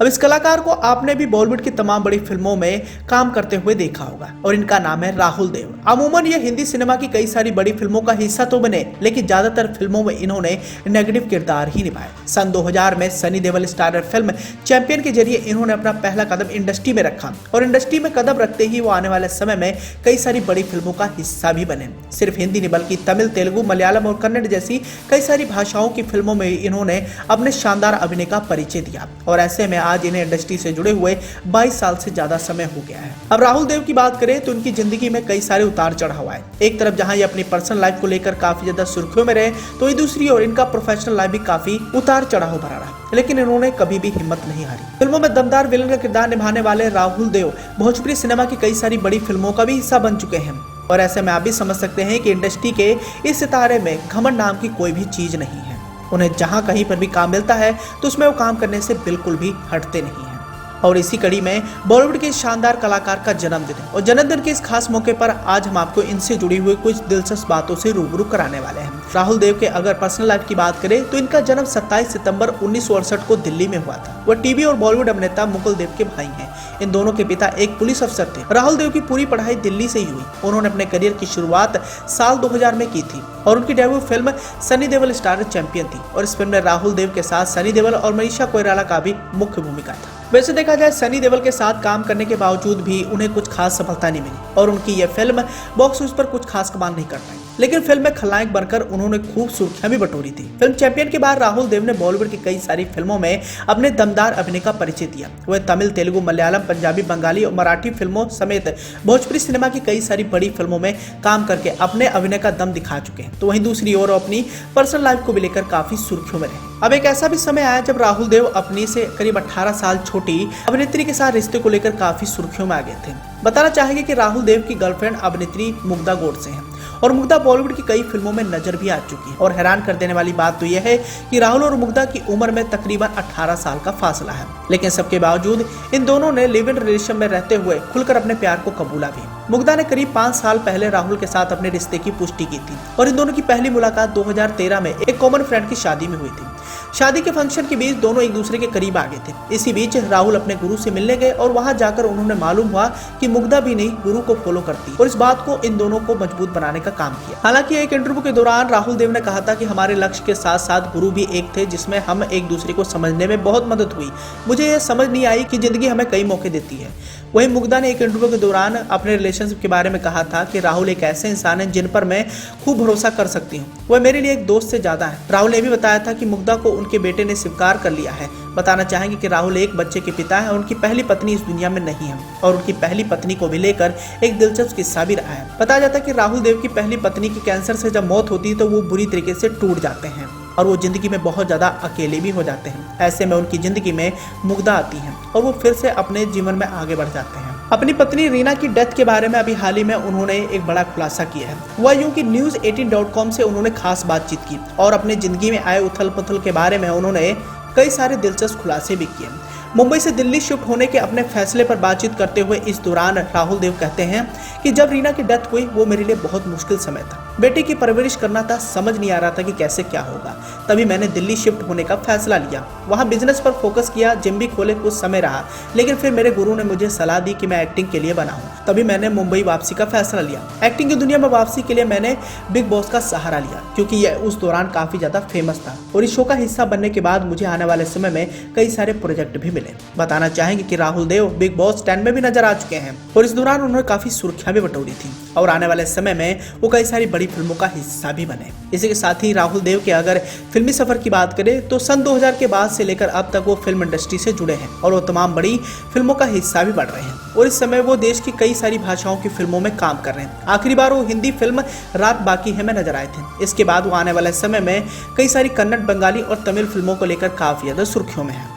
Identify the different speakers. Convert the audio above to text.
Speaker 1: अब इस कलाकार को आपने भी बॉलीवुड की तमाम बड़ी फिल्मों में काम करते हुए देखा होगा और इनका नाम है राहुल देव। अमूमन ये हिंदी सिनेमा की कई सारी बड़ी फिल्मों का हिस्सा तो बने, लेकिन ज्यादातर फिल्मों में इन्होंने नेगेटिव किरदार ही निभाए। सन 2000 में Sunny Deol starrer film champion के जरिए इन्होंने अपना पहला कदम इंडस्ट्री में रखा और इंडस्ट्री में कदम रखते ही वो आने वाले समय में कई सारी बड़ी फिल्मों का हिस्सा भी बने। सिर्फ हिंदी नहीं बल्कि तमिल, तेलुगु, मलयालम और कन्नड़ जैसी कई सारी भाषाओं की फिल्मों में इन्होंने अपने शानदार अभिनय का परिचय दिया और ऐसे में आज इन्हें इंडस्ट्री से जुड़े हुए 22 साल से ज्यादा समय हो गया है। अब राहुल देव की बात करें तो उनकी जिंदगी में कई सारे उतार चढ़ाव आए। एक तरफ जहां ये अपनी पर्सनल लाइफ को लेकर काफी ज्यादा सुर्खियों में रहे, तो ये दूसरी ओर इनका प्रोफेशनल लाइफ भी काफी उतार चढ़ाव भरा रहा, लेकिन इन्होंने कभी भी हिम्मत नहीं हारी। फिल्मों में दमदार विलन का किरदार निभाने वाले राहुल देव भोजपुरी सिनेमा की कई सारी बड़ी फिल्मों का भी हिस्सा बन चुके हैं और ऐसे में आप भी समझ सकते हैं कि इंडस्ट्री के इस सितारे में घमंड नाम की कोई भी चीज नहीं है। उन्हें जहां कहीं पर भी काम मिलता है तो उसमें वो काम करने से बिल्कुल भी हटते नहीं हैं। और इसी कड़ी में बॉलीवुड के शानदार कलाकार का जन्मदिन है और जन्मदिन के इस खास मौके पर आज हम आपको इनसे जुड़ी हुई कुछ दिलचस्प बातों से रूबरू कराने वाले हैं। राहुल देव के अगर पर्सनल लाइफ की बात करें तो इनका जन्म 27 सितंबर 1968 को दिल्ली में हुआ था। वह टीवी और बॉलीवुड अभिनेता मुकुल देव के भाई हैं। इन दोनों के पिता एक पुलिस अफसर थे। राहुल देव की पूरी पढ़ाई दिल्ली से ही हुई। उन्होंने अपने करियर की शुरुआत साल 2000 में की थी और उनकी debut film Sunny Deol starrer champion थी और इस फिल्म में राहुल देव के साथ सनी देओल और मनीषा कोइराला का भी मुख्य भूमिका था। वैसे देखा जाए सनी देओल के साथ काम करने के बावजूद भी उन्हें कुछ खास सफलता नहीं मिली और उनकी यह फिल्म बॉक्स ऑफिस पर कुछ खास कमाल नहीं कर पाई, लेकिन फिल्म में खलनायक बनकर उन्होंने खूब सुर्खियां भी बटोरी थी। फिल्म चैंपियन के बाद राहुल देव ने बॉलीवुड की कई सारी फिल्मों में अपने दमदार अभिनय का परिचय दिया। वह तमिल, तेलुगु, मलयालम, पंजाबी, बंगाली और मराठी फिल्मों समेत भोजपुरी सिनेमा की कई सारी बड़ी फिल्मों में काम करके अपने अभिनय का दम दिखा चुके हैं। तो वहीं दूसरी ओर अपनी पर्सनल लाइफ को भी लेकर काफी सुर्खियों में रहे। अब एक ऐसा भी समय आया जब राहुल देव अपनी से करीब 18 साल छोटी अभिनेत्री के साथ रिश्ते को लेकर काफी सुर्खियों में आ गए थे। बताना चाहेंगे कि राहुल देव की गर्लफ्रेंड अभिनेत्री मुग्धा गोडसे है और मुग्धा बॉलीवुड की कई फिल्मों में नजर भी आ चुकी है। और हैरान कर देने वाली बात तो यह है कि राहुल और मुग्धा की उम्र में तकरीबन 18 साल का फासला है, लेकिन सबके बावजूद इन दोनों ने लिव इन रिलेशन में रहते हुए खुलकर अपने प्यार को कबूला भी। मुग्धा ने करीब 5 साल पहले राहुल के साथ अपने रिश्ते की पुष्टि की थी और इन दोनों की पहली मुलाकात 2013 में एक कॉमन फ्रेंड की शादी में हुई थी। शादी के फंक्शन के बीच दोनों एक दूसरे के करीब आ गए थे। इसी बीच राहुल अपने गुरु से मिलने गए और वहां जाकर उन्होंने मालूम हुआ कि मुग्धा भी नहीं गुरु को फॉलो करती और इस बात को इन दोनों को मजबूत बनाने का काम किया। हालांकि एक इंटरव्यू के दौरान राहुल देव ने कहा था कि हमारे लक्ष्य के साथ साथ गुरु भी एक थे जिसमें हम एक दूसरे को समझने में बहुत मदद हुई। मुझे यह समझ नहीं आई कि जिंदगी हमें कई मौके देती है। वहीं मुग्धा ने एक इंटरव्यू के दौरान अपने रिलेशनशिप के बारे में कहा था कि राहुल एक ऐसे इंसान है जिन पर मैं खूब भरोसा कर सकती हूँ। वह मेरे लिए एक दोस्त से ज्यादा है। राहुल ने भी बताया था कि मुग्धा को उनके बेटे ने स्वीकार कर लिया है। बताना चाहेंगे कि राहुल एक बच्चे के पिता है और उनकी पहली पत्नी इस दुनिया में नहीं है और उनकी पहली पत्नी को भी लेकर एक दिलचस्प किस्सा भी रहा है। बताया जाता है कि राहुल देव की पहली पत्नी की कैंसर से जब मौत होती है तो वो बुरी तरीके से टूट जाते हैं और वो जिंदगी में बहुत ज्यादा अकेले भी हो जाते हैं। ऐसे में उनकी जिंदगी में मुग्धा आती है और वो फिर से अपने जीवन में आगे बढ़ जाते हैं। अपनी पत्नी रीना की डेथ के बारे में अभी हाल ही में उन्होंने एक बड़ा खुलासा किया है। वह यूं कि news18.com से उन्होंने खास बातचीत की और अपनी जिंदगी में आए उथल पुथल के बारे में उन्होंने कई सारे दिलचस्प खुलासे भी किए। मुंबई से दिल्ली शिफ्ट होने के अपने फैसले पर बातचीत करते हुए इस दौरान राहुल देव कहते हैं कि जब रीना की डेथ हुई वो मेरे लिए बहुत मुश्किल समय था। बेटे की परवरिश करना था, समझ नहीं आ रहा था कि कैसे क्या होगा। तभी मैंने दिल्ली शिफ्ट होने का फैसला लिया। वहाँ बिजनेस पर फोकस किया, जिम भी खोले, कुछ समय रहा, लेकिन फिर मेरे गुरु ने मुझे सलाह दी कि मैं एक्टिंग के लिए बना हूँ। तभी मैंने मुंबई वापसी का फैसला लिया। एक्टिंग की दुनिया में वापसी के लिए मैंने बिग बॉस का सहारा लिया क्योंकि यह उस दौरान काफी ज्यादा फेमस था और इस शो का हिस्सा बनने के बाद मुझे आने वाले समय में कई सारे प्रोजेक्ट भी मिले। बताना चाहेंगे कि राहुल देव बिग बॉस 10 में भी नजर आ चुके हैं और इस दौरान उन्होंने काफी सुर्खियां भी बटोरी थी और आने वाले समय में वो कई सारी बड़ी फिल्मों का हिस्सा भी बने। इसी के साथ ही राहुल देव के अगर फिल्मी सफर की बात करें तो सन 2000 के बाद से लेकर अब तक वो फिल्म इंडस्ट्री से जुड़े हैं और वो तमाम बड़ी फिल्मों का हिस्सा भी बन रहे हैं और इस समय वो देश की कई सारी भाषाओं की फिल्मों में काम कर रहे हैं। आखिरी बार वो हिंदी फिल्म रात बाकी है में नजर आए थे। इसके बाद वो आने वाले समय में कई सारी कन्नड़, बंगाली और तमिल फिल्मों को लेकर काफी ज्यादा सुर्खियों में है।